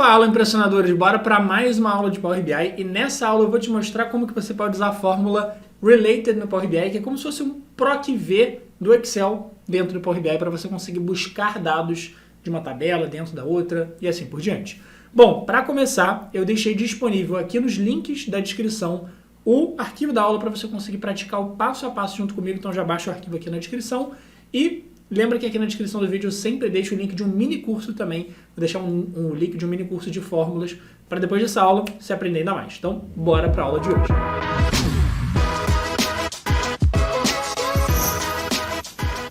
Fala, impressionadores! Bora para mais uma aula de Power BI e nessa aula eu vou te mostrar como que você pode usar a fórmula Related no Power BI, que é como se fosse um PROC-V do Excel dentro do Power BI para você conseguir buscar dados de uma tabela dentro da outra e assim por diante. Bom, para começar, eu deixei disponível aqui nos links da descrição o arquivo da aula para você conseguir praticar o passo a passo junto comigo, então já baixa o arquivo aqui na descrição e lembra que aqui na descrição do vídeo eu sempre deixo o link de um mini curso também, vou deixar um link de um mini curso de fórmulas para depois dessa aula você aprender ainda mais. Então, bora para a aula de hoje.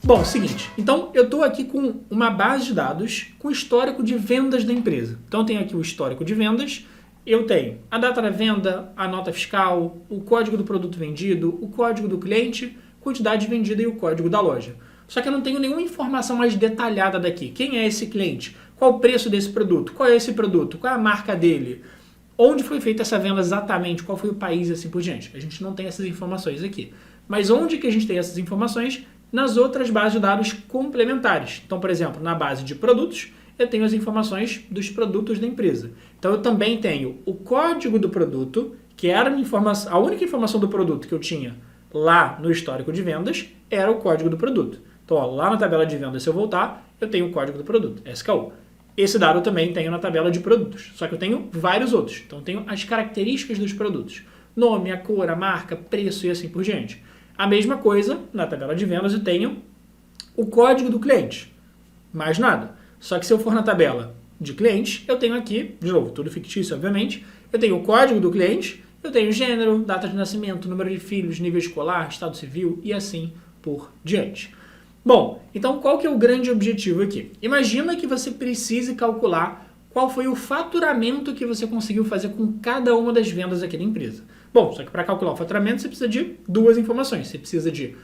Bom, seguinte, então eu estou aqui com uma base de dados com histórico de vendas da empresa. Então eu tenho aqui o histórico de vendas, eu tenho a data da venda, a nota fiscal, o código do produto vendido, o código do cliente, quantidade vendida e o código da loja. Só que eu não tenho nenhuma informação mais detalhada daqui. Quem é esse cliente? Qual o preço desse produto? Qual é esse produto? Qual é a marca dele? Onde foi feita essa venda exatamente? Qual foi o país e assim por diante? A gente não tem essas informações aqui. Mas onde que a gente tem essas informações? Nas outras bases de dados complementares. Então, por exemplo, na base de produtos, eu tenho as informações dos produtos da empresa. Então, eu também tenho o código do produto, que era a única informação do produto que eu tinha lá no histórico de vendas, era o código do produto. Então, ó, lá na tabela de vendas, se eu voltar, eu tenho o código do produto, SKU. Esse dado eu também tenho na tabela de produtos, só que eu tenho vários outros. Então, eu tenho as características dos produtos. Nome, a cor, a marca, preço e assim por diante. A mesma coisa, na tabela de vendas, eu tenho o código do cliente. Mais nada. Só que se eu for na tabela de clientes, eu tenho aqui, de novo, tudo fictício, obviamente, eu tenho o código do cliente, eu tenho gênero, data de nascimento, número de filhos, nível escolar, estado civil e assim por diante. Bom, então qual que é o grande objetivo aqui? Imagina que você precise calcular qual foi o faturamento que você conseguiu fazer com cada uma das vendas aqui da empresa. Bom, só que para calcular o faturamento você precisa de duas informações. Você precisa de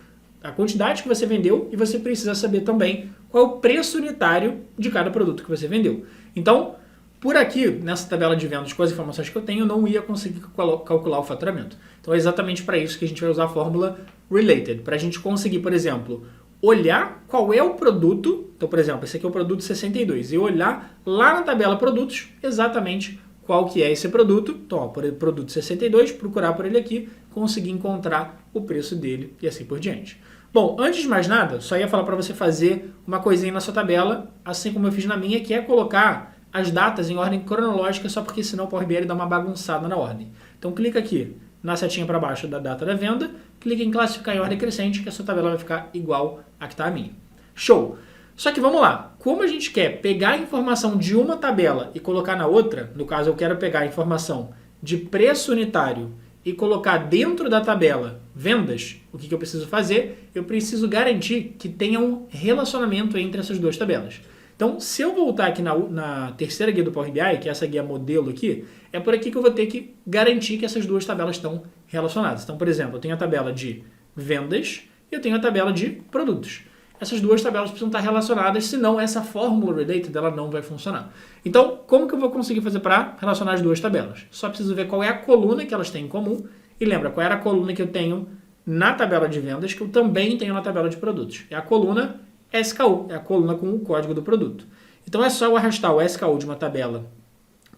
a quantidade que você vendeu e você precisa saber também qual é o preço unitário de cada produto que você vendeu. Então, por aqui, nessa tabela de vendas com as informações que eu tenho, eu não ia conseguir calcular o faturamento. Então é exatamente para isso que a gente vai usar a fórmula Related, para a gente conseguir, por exemplo, olhar qual é o produto. Então, por exemplo, esse aqui é o produto 62, e olhar lá na tabela produtos exatamente qual que é esse produto. Então, ó, por produto 62, procurar por ele aqui, conseguir encontrar o preço dele e assim por diante. Bom, antes de mais nada, só ia falar para você fazer uma coisinha na sua tabela, assim como eu fiz na minha, que é colocar as datas em ordem cronológica, só porque senão o Power BI dá uma bagunçada na ordem. Então clica aqui na setinha para baixo da data da venda, clica em classificar em ordem crescente, que a sua tabela vai ficar igual a que está a minha. Show! Só que vamos lá, como a gente quer pegar a informação de uma tabela e colocar na outra, no caso eu quero pegar a informação de preço unitário e colocar dentro da tabela vendas, o que eu preciso fazer? Eu preciso garantir que tenha um relacionamento entre essas duas tabelas. Então, se eu voltar aqui na terceira guia do Power BI, que é essa guia modelo aqui, é por aqui que eu vou ter que garantir que essas duas tabelas estão relacionadas. Então, por exemplo, eu tenho a tabela de vendas e eu tenho a tabela de produtos. Essas duas tabelas precisam estar relacionadas, senão essa fórmula related ela não vai funcionar. Então, como que eu vou conseguir fazer para relacionar as duas tabelas? Só preciso ver qual é a coluna que elas têm em comum e lembra qual era a coluna que eu tenho na tabela de vendas, que eu também tenho na tabela de produtos. É a coluna SKU, é a coluna com o código do produto. Então é só eu arrastar o SKU de uma tabela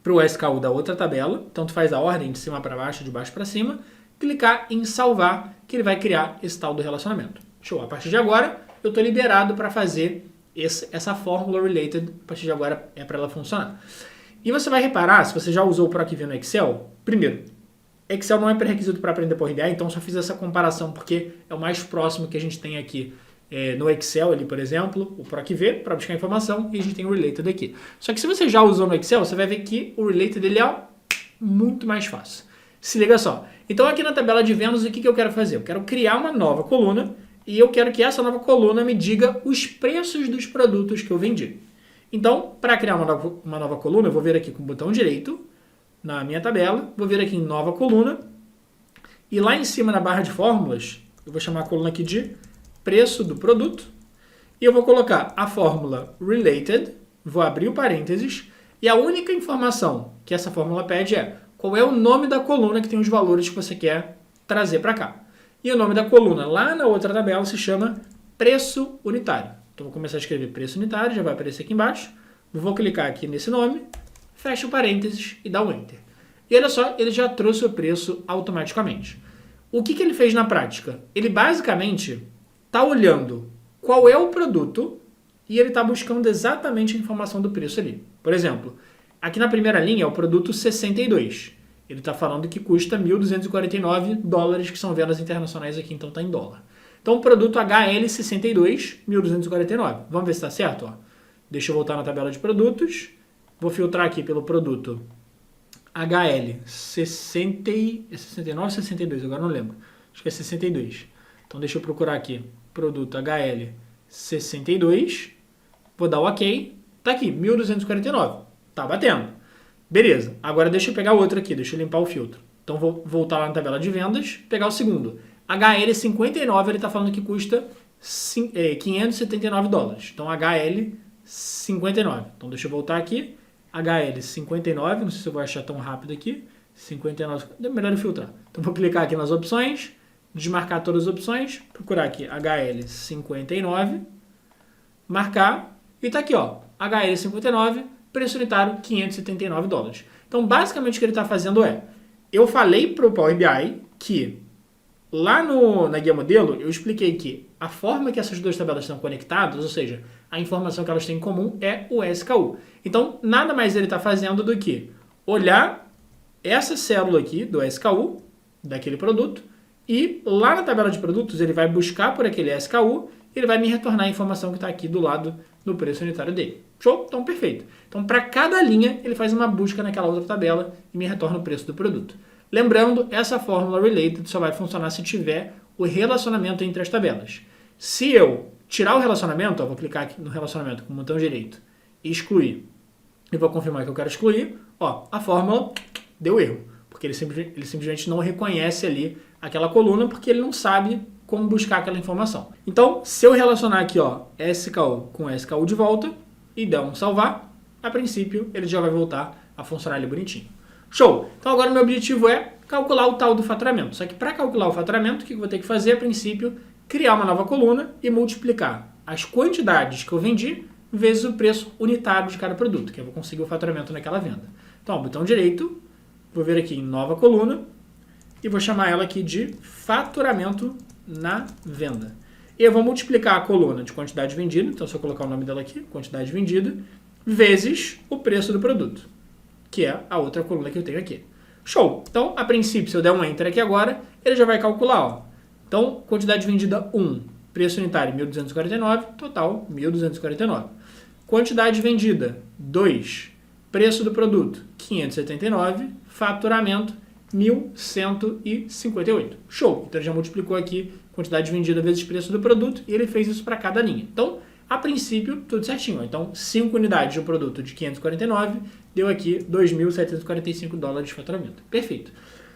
para o SKU da outra tabela, tanto faz a ordem de cima para baixo, de baixo para cima, clicar em salvar, que ele vai criar esse tal do relacionamento. Show! A partir de agora, eu estou liberado para fazer essa fórmula related, a partir de agora é para ela funcionar. E você vai reparar, se você já usou o PROC-V no Excel, primeiro, Excel não é pré-requisito para aprender Power BI, então só fiz essa comparação porque é o mais próximo que a gente tem aqui no Excel, ali, por exemplo, o PROC-V para buscar informação e a gente tem o Related aqui. Só que se você já usou no Excel, você vai ver que o Related ele é muito mais fácil. Se liga só. Então aqui na tabela de vendas, o que eu quero fazer? Eu quero criar uma nova coluna e eu quero que essa nova coluna me diga os preços dos produtos que eu vendi. Então, para criar uma nova coluna, eu vou vir aqui com o botão direito na minha tabela, vou vir aqui em nova coluna e lá em cima na barra de fórmulas, eu vou chamar a coluna aqui de preço do produto e eu vou colocar a fórmula related, vou abrir o parênteses e a única informação que essa fórmula pede é qual é o nome da coluna que tem os valores que você quer trazer para cá. E o nome da coluna lá na outra tabela se chama preço unitário. Então vou começar a escrever preço unitário, já vai aparecer aqui embaixo. Vou clicar aqui nesse nome, fecha o parênteses e dá o Enter. E olha só, ele já trouxe o preço automaticamente. O que ele fez na prática? Ele basicamente está olhando qual é o produto e ele está buscando exatamente a informação do preço ali. Por exemplo, aqui na primeira linha é o produto 62. Ele está falando que custa $1.249, que são vendas internacionais aqui, então está em dólar. Então o produto HL62, 1.249. Vamos ver se está certo? Ó. Deixa eu voltar na tabela de produtos. Vou filtrar aqui pelo produto HL69 ou 62, agora não lembro. Acho que é 62. Então deixa eu procurar aqui. Produto HL62. Vou dar o OK. Tá aqui, 1.249. Tá batendo. Beleza. Agora deixa eu pegar outro aqui. Deixa eu limpar o filtro. Então vou voltar lá na tabela de vendas. Pegar o segundo. HL59, ele está falando que custa $579. Então HL59. Então deixa eu voltar aqui. HL59, não sei se eu vou achar tão rápido aqui. 59, é melhor eu filtrar. Então vou clicar aqui nas opções, desmarcar todas as opções, procurar aqui HL59, marcar e tá aqui, ó, HL59, preço unitário $579. Então basicamente o que ele está fazendo é, eu falei para o Power BI que lá na guia modelo eu expliquei que a forma que essas duas tabelas estão conectadas, ou seja, a informação que elas têm em comum é o SKU. Então, nada mais ele está fazendo do que olhar essa célula aqui do SKU, daquele produto, e lá na tabela de produtos ele vai buscar por aquele SKU e ele vai me retornar a informação que está aqui do lado do preço unitário dele. Show? Então, perfeito. Então, para cada linha, ele faz uma busca naquela outra tabela e me retorna o preço do produto. Lembrando, essa fórmula related só vai funcionar se tiver o relacionamento entre as tabelas. Se eu tirar o relacionamento, vou clicar aqui no relacionamento com o botão direito e excluir, e vou confirmar que eu quero excluir, ó, a fórmula deu erro, porque ele simplesmente não reconhece ali aquela coluna, porque ele não sabe como buscar aquela informação. Então, se eu relacionar aqui, ó, SKU com SKU de volta e der um salvar, a princípio ele já vai voltar a funcionar ali bonitinho. Show! Então agora o meu objetivo é calcular o tal do faturamento. Só que para calcular o faturamento, o que eu vou ter que fazer, a princípio, criar uma nova coluna e multiplicar as quantidades que eu vendi vezes o preço unitário de cada produto, que eu vou conseguir o faturamento naquela venda. Então, ó, botão direito, vou vir aqui em nova coluna e vou chamar ela aqui de faturamento na venda. E eu vou multiplicar a coluna de quantidade vendida, então se eu colocar o nome dela aqui, quantidade vendida, vezes o preço do produto, que é a outra coluna que eu tenho aqui. Show! Então, a princípio, se eu der um Enter aqui agora, ele já vai calcular, ó. Então, quantidade vendida 1, preço unitário 1.249, total 1.249. Quantidade vendida 2, preço do produto 579, faturamento 1.158. Show! Então ele já multiplicou aqui quantidade vendida vezes preço do produto e ele fez isso para cada linha. Então, a princípio, tudo certinho. Então, 5 unidades de um produto de 549 deu aqui $2.745 de faturamento. Perfeito.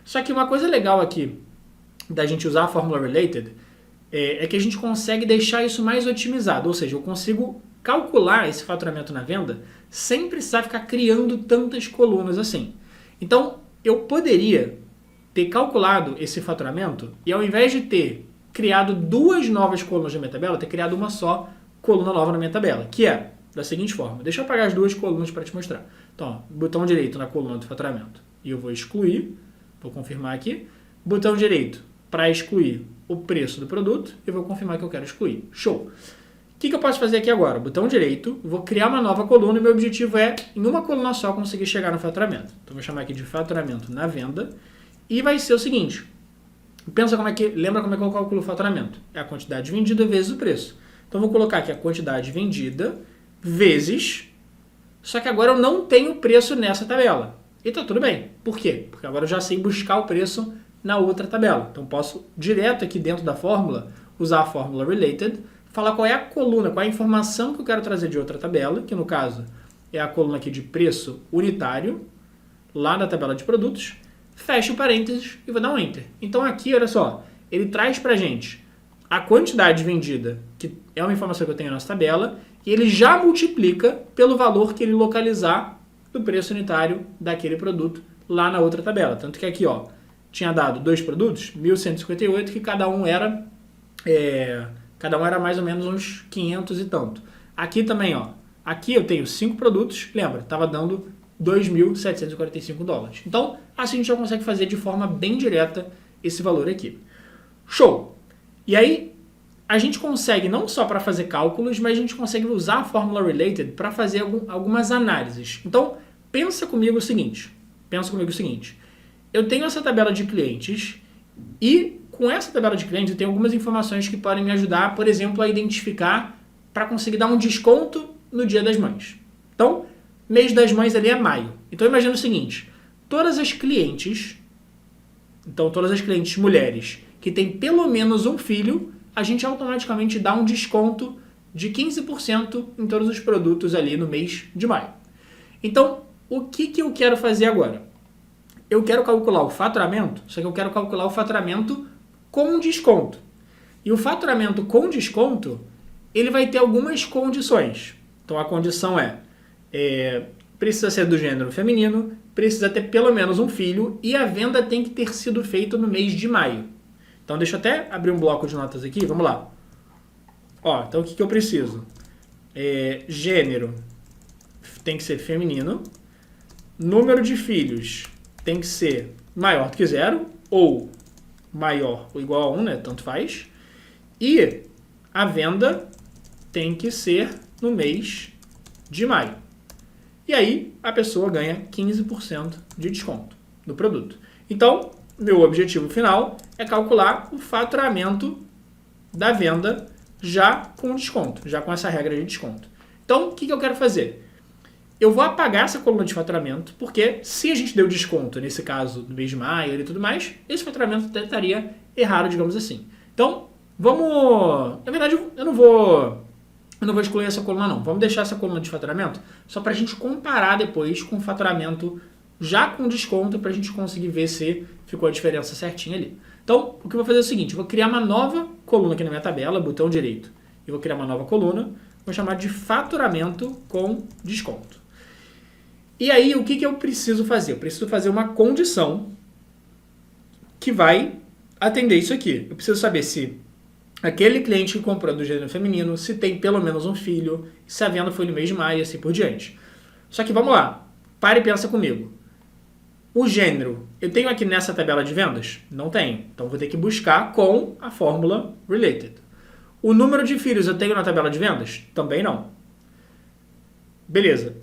Só que uma coisa legal aqui da gente usar a fórmula related é que a gente consegue deixar isso mais otimizado, ou seja, eu consigo calcular esse faturamento na venda sem precisar ficar criando tantas colunas assim. Então, eu poderia ter calculado esse faturamento e ao invés de ter criado duas novas colunas na minha tabela, ter criado uma só coluna nova na minha tabela, que é da seguinte forma. Deixa eu apagar as duas colunas para te mostrar. Então, ó, botão direito na coluna do faturamento e eu vou excluir, vou confirmar aqui, botão direito para excluir o preço do produto, eu vou confirmar que eu quero excluir. Show! O que eu posso fazer aqui agora? Botão direito, vou criar uma nova coluna e meu objetivo é, em uma coluna só, conseguir chegar no faturamento. Então, vou chamar aqui de faturamento na venda e vai ser o seguinte. Lembra como é que eu calculo o faturamento? É a quantidade vendida vezes o preço. Então, vou colocar aqui a quantidade vendida vezes, só que agora eu não tenho preço nessa tabela. E tá tudo bem. Por quê? Porque agora eu já sei buscar o preço na outra tabela. Então, posso, direto aqui dentro da fórmula, usar a fórmula related, falar qual é a coluna, qual é a informação que eu quero trazer de outra tabela, que no caso é a coluna aqui de preço unitário, lá na tabela de produtos, fecho o parênteses e vou dar um Enter. Então aqui, olha só, ele traz pra gente a quantidade vendida, que é uma informação que eu tenho na nossa tabela, e ele já multiplica pelo valor que ele localizar do preço unitário daquele produto lá na outra tabela. Tanto que aqui, ó, tinha dado dois produtos, 1.158, que cada um era mais ou menos uns 500 e tanto. Aqui também, ó, aqui eu tenho 5 produtos, lembra, estava dando $2.745. Então, assim a gente já consegue fazer de forma bem direta esse valor aqui. Show! E aí, a gente consegue não só para fazer cálculos, mas a gente consegue usar a fórmula related para fazer algumas análises. Então, pensa comigo o seguinte. Eu tenho essa tabela de clientes e com essa tabela de clientes eu tenho algumas informações que podem me ajudar, por exemplo, a identificar para conseguir dar um desconto no Dia das Mães. Então, mês das mães ali é maio. Então, imagina o seguinte, todas as clientes mulheres que têm pelo menos um filho, a gente automaticamente dá um desconto de 15% em todos os produtos ali no mês de maio. Então, o que eu quero fazer agora? Eu quero calcular o faturamento, só que eu quero calcular o faturamento com desconto. E o faturamento com desconto, ele vai ter algumas condições. Então, a condição precisa ser do gênero feminino, precisa ter pelo menos um filho e a venda tem que ter sido feita no mês de maio. Então, deixa eu até abrir um bloco de notas aqui, vamos lá. Então, o que eu preciso? Gênero tem que ser feminino, número de filhos tem que ser maior do que 0, ou maior ou igual a 1, né? Tanto faz. E a venda tem que ser no mês de maio. E aí, a pessoa ganha 15% de desconto no produto. Então, meu objetivo final é calcular o faturamento da venda já com desconto, já com essa regra de desconto. Então, o que eu quero fazer? Eu vou apagar essa coluna de faturamento, porque se a gente deu desconto, nesse caso, no mês de maio e tudo mais, esse faturamento estaria errado, digamos assim. Então, vamos... Na verdade, eu não vou excluir essa coluna, não. Vamos deixar essa coluna de faturamento só para a gente comparar depois com o faturamento já com desconto, para a gente conseguir ver se ficou a diferença certinha ali. Então, o que eu vou fazer é o seguinte, eu vou criar uma nova coluna aqui na minha tabela, botão direito. Eu vou criar uma nova coluna, vou chamar de faturamento com desconto. E aí, o que eu preciso fazer? Eu preciso fazer uma condição que vai atender isso aqui. Eu preciso saber se aquele cliente que comprou do gênero feminino, se tem pelo menos um filho, se a venda foi no mês de maio e assim por diante. Só que vamos lá, para e pensa comigo. O gênero, eu tenho aqui nessa tabela de vendas? Não tenho. Então, vou ter que buscar com a fórmula related. O número de filhos eu tenho na tabela de vendas? Também não. Beleza.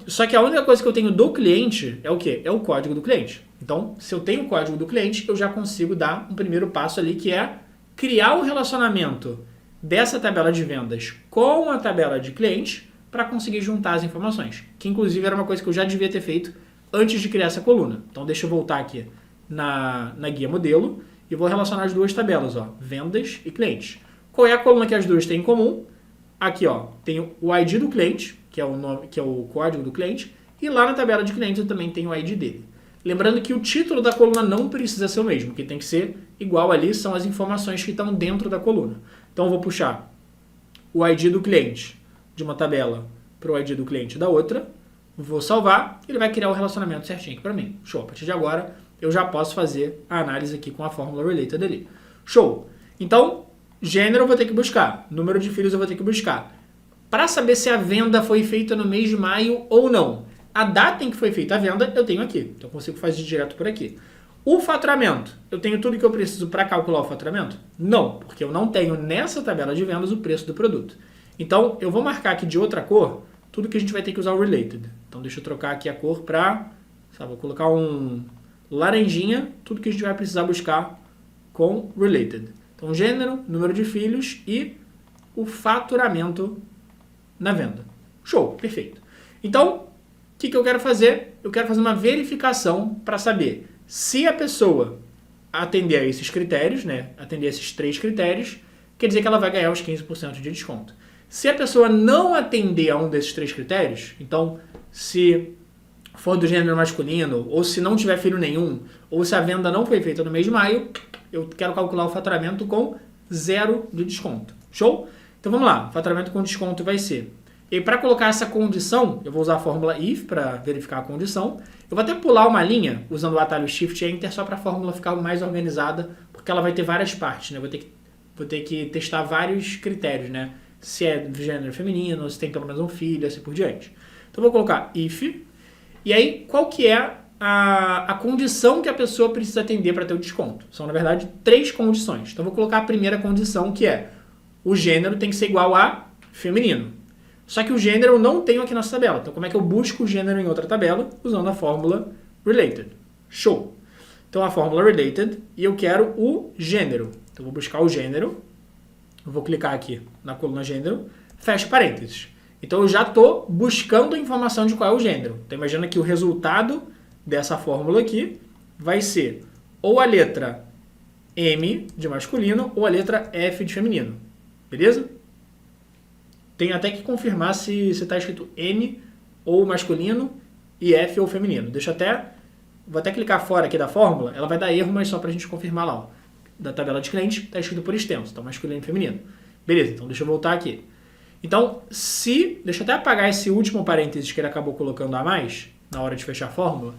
Só que a única coisa que eu tenho do cliente é o quê? É o código do cliente. Então, se eu tenho o código do cliente, eu já consigo dar um primeiro passo ali, que é criar o relacionamento dessa tabela de vendas com a tabela de cliente para conseguir juntar as informações. Que, inclusive, era uma coisa que eu já devia ter feito antes de criar essa coluna. Então, deixa eu voltar aqui na guia modelo e vou relacionar as duas tabelas, vendas e clientes. Qual é a coluna que as duas têm em comum? Aqui, tem o ID do cliente, que é o código do cliente, e lá na tabela de clientes eu também tenho o ID dele. Lembrando que o título da coluna não precisa ser o mesmo, que tem que ser igual ali, são as informações que estão dentro da coluna. Então eu vou puxar o ID do cliente de uma tabela para o ID do cliente da outra, vou salvar, ele vai criar o relacionamento certinho aqui para mim. Show, a partir de agora eu já posso fazer a análise aqui com a fórmula related ali. Show! Então, gênero eu vou ter que buscar, número de filhos eu vou ter que buscar. Para saber se a venda foi feita no mês de maio ou não, a data em que foi feita a venda eu tenho aqui, então eu consigo fazer direto por aqui. O faturamento, eu tenho tudo que eu preciso para calcular o faturamento? Não, porque eu não tenho nessa tabela de vendas o preço do produto. Então, eu vou marcar aqui de outra cor tudo que a gente vai ter que usar o related. Então, deixa eu trocar aqui a cor para, vou colocar um laranjinha, tudo que a gente vai precisar buscar com related. Então, gênero, número de filhos e o faturamento na venda. Show, perfeito. Então, o que eu quero fazer? Eu quero fazer uma verificação para saber se a pessoa atender a esses critérios, atender a esses 3 critérios, quer dizer que ela vai ganhar os 15% de desconto. Se a pessoa não atender a um desses 3 critérios, então, se for do gênero masculino, ou se não tiver filho nenhum, ou se a venda não foi feita no mês de maio, eu quero calcular o faturamento com 0 de desconto. Show? Então vamos lá, faturamento com desconto vai ser... E para colocar essa condição, eu vou usar a fórmula if para verificar a condição. Eu vou até pular uma linha usando o atalho Shift e Enter só para a fórmula ficar mais organizada, porque ela vai ter várias partes, Vou ter que testar vários critérios, Se é do gênero feminino, se tem pelo menos um filho, assim por diante. Então eu vou colocar if, E aí, qual que é a condição que a pessoa precisa atender para ter o desconto? São, na verdade, 3 condições. Então, eu vou colocar a primeira condição, que é o gênero tem que ser igual a feminino. Só que o gênero eu não tenho aqui nessa tabela. Então, como é que eu busco o gênero em outra tabela? Usando a fórmula related. Show! Então, a fórmula related, e eu quero o gênero. Então, eu vou buscar o gênero. Eu vou clicar aqui na coluna gênero, fecho parênteses. Então, eu já estou buscando a informação de qual é o gênero. Então, imagina que o resultado dessa fórmula aqui vai ser ou a letra M de masculino ou a letra F de feminino. Beleza? Tem até que confirmar se está escrito M ou masculino e F ou feminino. Vou até clicar fora aqui da fórmula, ela vai dar erro, mas só para a gente confirmar lá. Ó. Da tabela de cliente está escrito por extenso, então masculino e feminino. Beleza, então deixa eu voltar aqui. Então, deixa eu até apagar esse último parênteses que ele acabou colocando a mais, na hora de fechar a fórmula.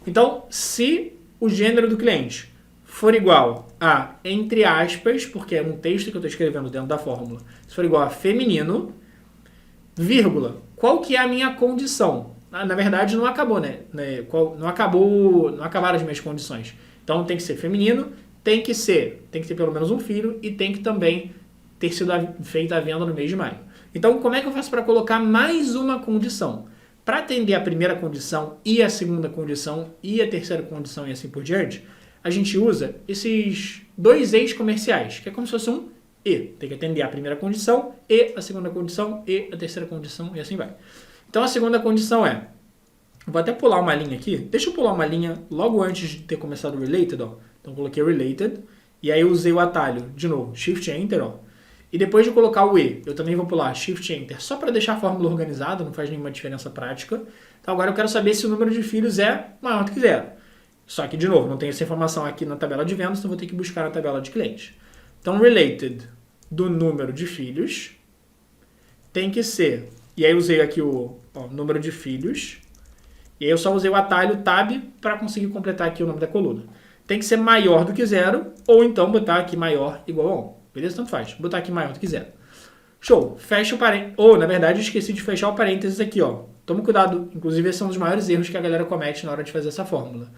Então, se o gênero do cliente for igual a, entre aspas, porque é um texto que eu estou escrevendo dentro da fórmula, se for igual a feminino, vírgula, qual que é a minha condição? Na verdade, não acabou, né? Não acabaram as minhas condições. Então, tem que ser feminino, tem que ter pelo menos um filho e tem que também ter sido feita a venda no mês de maio. Então, como é que eu faço para colocar mais uma condição? Para atender a primeira condição e a segunda condição e a terceira condição e assim por diante, a gente usa esses 2 ex comerciais, que é como se fosse um e. Tem que atender a primeira condição e a segunda condição e a terceira condição e assim vai. Então, a segunda condição é, vou até pular uma linha aqui, deixa eu pular uma linha logo antes de ter começado o related, ó. Então, eu coloquei related e aí eu usei o atalho, de novo, Shift Enter, ó. E depois de colocar o E, eu também vou pular Shift Enter, só para deixar a fórmula organizada, não faz nenhuma diferença prática. Então agora eu quero saber se o número de filhos é maior do que 0. Só que, de novo, não tem essa informação aqui na tabela de vendas, então vou ter que buscar na tabela de clientes. Então, related do número de filhos tem que ser, e aí eu usei aqui o número de filhos, e aí eu só usei o atalho Tab para conseguir completar aqui o nome da coluna. Tem que ser maior do que 0, ou então botar aqui maior igual a 1. Beleza? Tanto faz. Botar aqui maior do que 0. Show. Fecha o parênteses. Ou, na verdade, eu esqueci de fechar o parênteses aqui, ó. Toma cuidado. Inclusive, esse é um dos maiores erros que a galera comete na hora de fazer essa fórmula.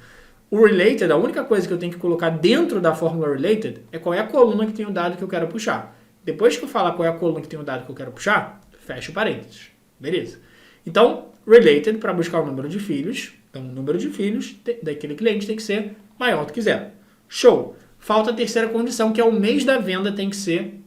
O related, a única coisa que eu tenho que colocar dentro da fórmula related é qual é a coluna que tem o dado que eu quero puxar. Depois que eu falar qual é a coluna que tem o dado que eu quero puxar, fecha o parênteses. Beleza? Então, related, para buscar o número de filhos. Então, o número de filhos daquele cliente tem que ser maior do que 0. Show. Falta a terceira condição, que é o mês da venda tem que ser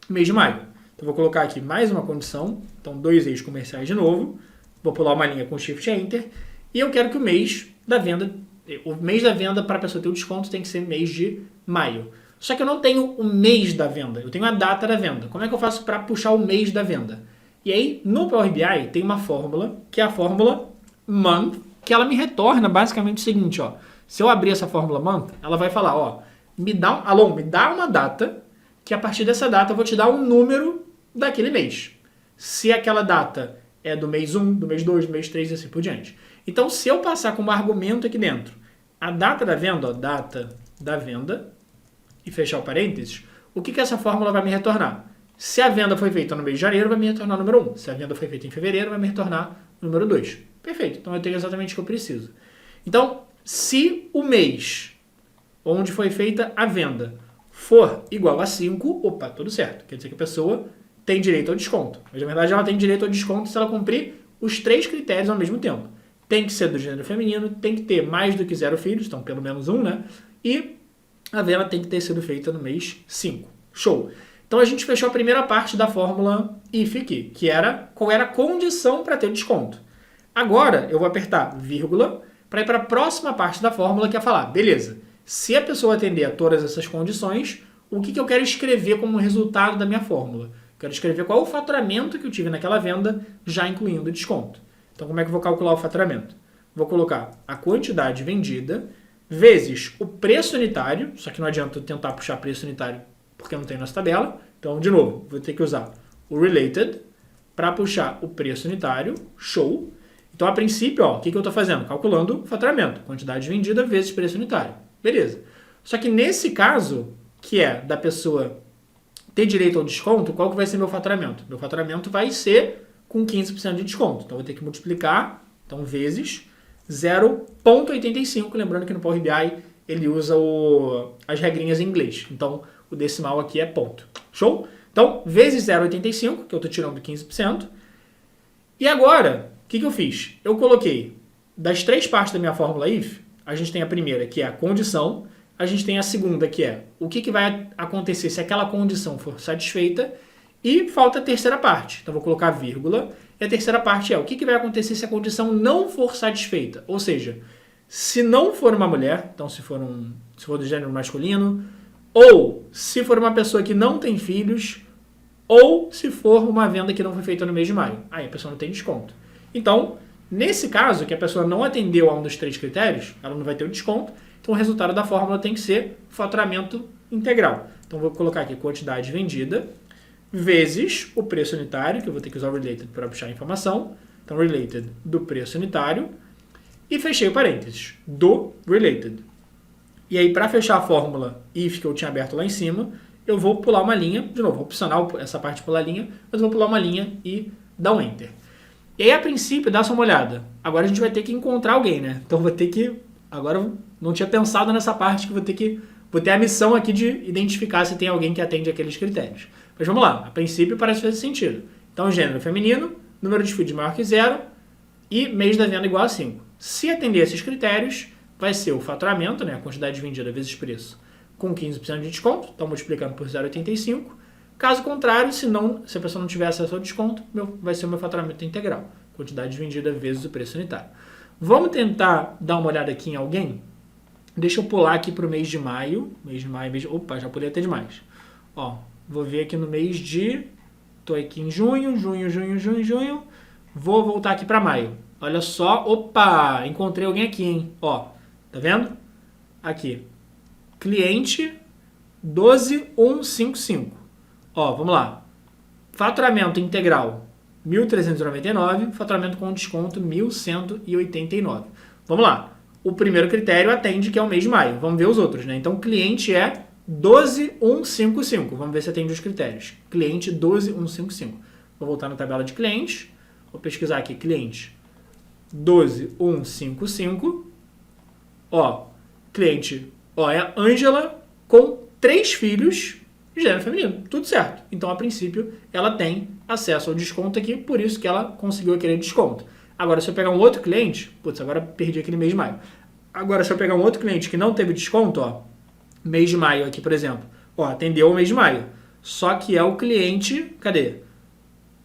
mês de maio. Então, vou colocar aqui mais uma condição. Então, 2 ex comerciais de novo. Vou pular uma linha com Shift Enter. E eu quero que o mês da venda para a pessoa ter o desconto tem que ser mês de maio. Só que eu não tenho o mês da venda. Eu tenho a data da venda. Como é que eu faço para puxar o mês da venda? E aí, no Power BI, tem uma fórmula, que é a fórmula month, que ela me retorna basicamente o seguinte, ó. Se eu abrir essa fórmula month, ela vai falar, ó, me dá uma data, que a partir dessa data eu vou te dar um número daquele mês. Se aquela data é do mês 1, do mês 2, do mês 3 e assim por diante. Então, se eu passar como argumento aqui dentro a data da venda, ó, data da venda, e fechar o parênteses, o que essa fórmula vai me retornar? Se a venda foi feita no mês de janeiro, vai me retornar o número 1. Se a venda foi feita em fevereiro, vai me retornar o número 2. Perfeito. Então, eu tenho exatamente o que eu preciso. Então, se o mês onde foi feita a venda for igual a 5, opa, tudo certo. Quer dizer que a pessoa tem direito ao desconto. Mas, na verdade, ela tem direito ao desconto se ela cumprir os 3 critérios ao mesmo tempo. Tem que ser do gênero feminino, tem que ter mais do que 0 filhos, então pelo menos 1, né? E a venda tem que ter sido feita no mês 5. Show! Então, a gente fechou a primeira parte da fórmula IF aqui, que era qual era a condição para ter desconto. Agora, eu vou apertar vírgula para ir para a próxima parte da fórmula, que é falar, beleza, se a pessoa atender a todas essas condições, o que eu quero escrever como resultado da minha fórmula? Quero escrever qual é o faturamento que eu tive naquela venda, já incluindo o desconto. Então, como é que eu vou calcular o faturamento? Vou colocar a quantidade vendida vezes o preço unitário, só que não adianta eu tentar puxar preço unitário porque não tem nossa tabela. Então, de novo, vou ter que usar o related para puxar o preço unitário. Show! Então, a princípio, ó, o que eu estou fazendo? Calculando o faturamento. Quantidade vendida vezes preço unitário. Beleza. Só que nesse caso, que é da pessoa ter direito ao desconto, qual que vai ser meu faturamento? Meu faturamento vai ser com 15% de desconto. Então, eu vou ter que multiplicar, então, vezes 0,85, lembrando que no Power BI ele usa as regrinhas em inglês, então o decimal aqui é ponto. Show? Então, vezes 0,85, que eu estou tirando 15%. E agora, o que eu fiz? Eu coloquei, das três partes da minha fórmula if, a gente tem a primeira, que é a condição, a gente tem a segunda, que é o que vai acontecer se aquela condição for satisfeita, e falta a terceira parte. Então, vou colocar vírgula, e a terceira parte é o que vai acontecer se a condição não for satisfeita. Ou seja, se não for uma mulher, então se for do gênero masculino, ou se for uma pessoa que não tem filhos, ou se for uma venda que não foi feita no mês de maio. Aí a pessoa não tem desconto. Então, nesse caso, que a pessoa não atendeu a um dos três critérios, ela não vai ter o desconto, então o resultado da fórmula tem que ser faturamento integral. Então, vou colocar aqui quantidade vendida, vezes o preço unitário, que eu vou ter que usar o related para puxar a informação. Então, related do preço unitário, e fechei o parênteses, do related. E aí, para fechar a fórmula if que eu tinha aberto lá em cima, eu vou pular uma linha, de novo, vou opcionar essa parte de pular linha, mas eu vou pular uma linha e dar um enter. E aí, a princípio, dá só uma olhada. Agora a gente vai ter que encontrar alguém, né? Então, vou ter que... Agora, eu não tinha pensado nessa parte que vou ter a missão aqui de identificar se tem alguém que atende aqueles critérios. Mas vamos lá. A princípio, parece fazer sentido. Então, gênero feminino, número de feeds maior que 0 e mês da venda igual a 5. Se atender esses critérios, vai ser o faturamento, né? A quantidade vendida vezes preço, com 15% de desconto, então multiplicando por 0,85. Caso contrário, se a pessoa não tiver acesso ao desconto, vai ser o meu faturamento integral, quantidade vendida vezes o preço unitário. Vamos tentar dar uma olhada aqui em alguém? Deixa eu pular aqui para o mês de maio. Opa, já pulei até demais. Ó, vou ver aqui no mês de... Estou aqui em junho. Vou voltar aqui para maio. Olha só, opa, encontrei alguém aqui, hein? Ó, tá vendo? Aqui. Cliente 12155. Ó, vamos lá. Faturamento integral 1.399, faturamento com desconto 1.189. Vamos lá. O primeiro critério atende, que é o mês de maio. Vamos ver os outros, né? Então, cliente é 12155. Vamos ver se atende os critérios. Cliente 12155. Vou voltar na tabela de clientes. Vou pesquisar aqui, cliente 12155. Ó, cliente, ó, é a Ângela com 3 filhos de gênero feminino. Tudo certo. Então, a princípio, ela tem acesso ao desconto aqui, por isso que ela conseguiu aquele desconto. Agora, se eu pegar um outro cliente, putz, agora perdi aquele mês de maio. Agora, se eu pegar um outro cliente que não teve desconto, ó, mês de maio aqui, por exemplo, ó, atendeu o mês de maio. Só que é o cliente, cadê?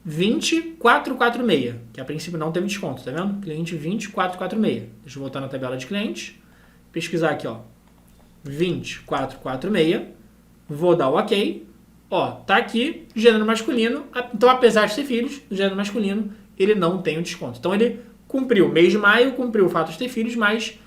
20446, que a princípio não teve desconto, tá vendo? Cliente 20446. Deixa eu voltar na tabela de clientes, pesquisar aqui, ó, 20446, vou dar o ok, ó, tá aqui, gênero masculino, então apesar de ser filhos, do gênero masculino, ele não tem o desconto. Então ele cumpriu o mês de maio, cumpriu o fato de ter filhos, mas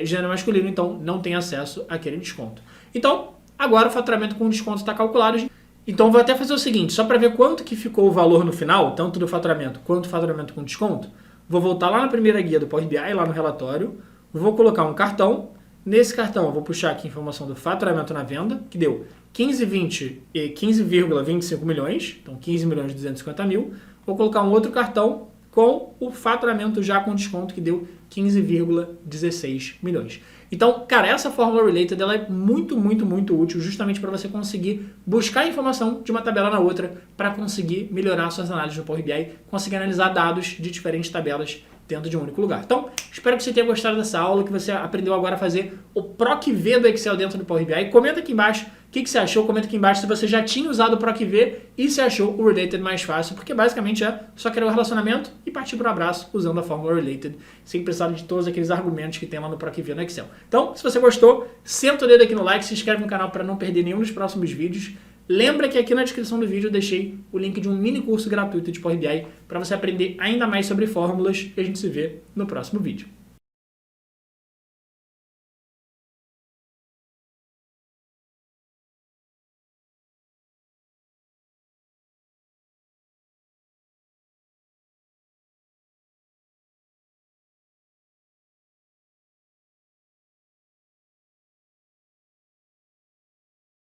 gênero masculino, então não tem acesso àquele desconto. Então, agora o faturamento com desconto está calculado. Então, vou até fazer o seguinte, só para ver quanto que ficou o valor no final, tanto do faturamento quanto do faturamento com desconto, vou voltar lá na primeira guia do Power BI, lá no relatório, vou colocar um cartão. Nesse cartão, eu vou puxar aqui a informação do faturamento na venda, que deu 15,25 milhões, então 15.250.000. Vou colocar um outro cartão com o faturamento já com desconto, que deu 15,16 milhões. Então, cara, essa fórmula related ela é muito, muito, muito útil justamente para você conseguir buscar informação de uma tabela na outra para conseguir melhorar suas análises no Power BI, conseguir analisar dados de diferentes tabelas dentro de um único lugar. Então, espero que você tenha gostado dessa aula, que você aprendeu agora a fazer o PROC-V do Excel dentro do Power BI. Comenta aqui embaixo o que você achou, comenta aqui embaixo se você já tinha usado o PROC-V e se achou o Related mais fácil, porque basicamente é só criar o relacionamento e partir para o abraço usando a fórmula Related, sem precisar de todos aqueles argumentos que tem lá no PROC-V no Excel. Então, se você gostou, senta o dedo aqui no like, se inscreve no canal para não perder nenhum dos próximos vídeos. Lembra que aqui na descrição do vídeo eu deixei o link de um mini curso gratuito de Power BI para você aprender ainda mais sobre fórmulas e a gente se vê no próximo vídeo.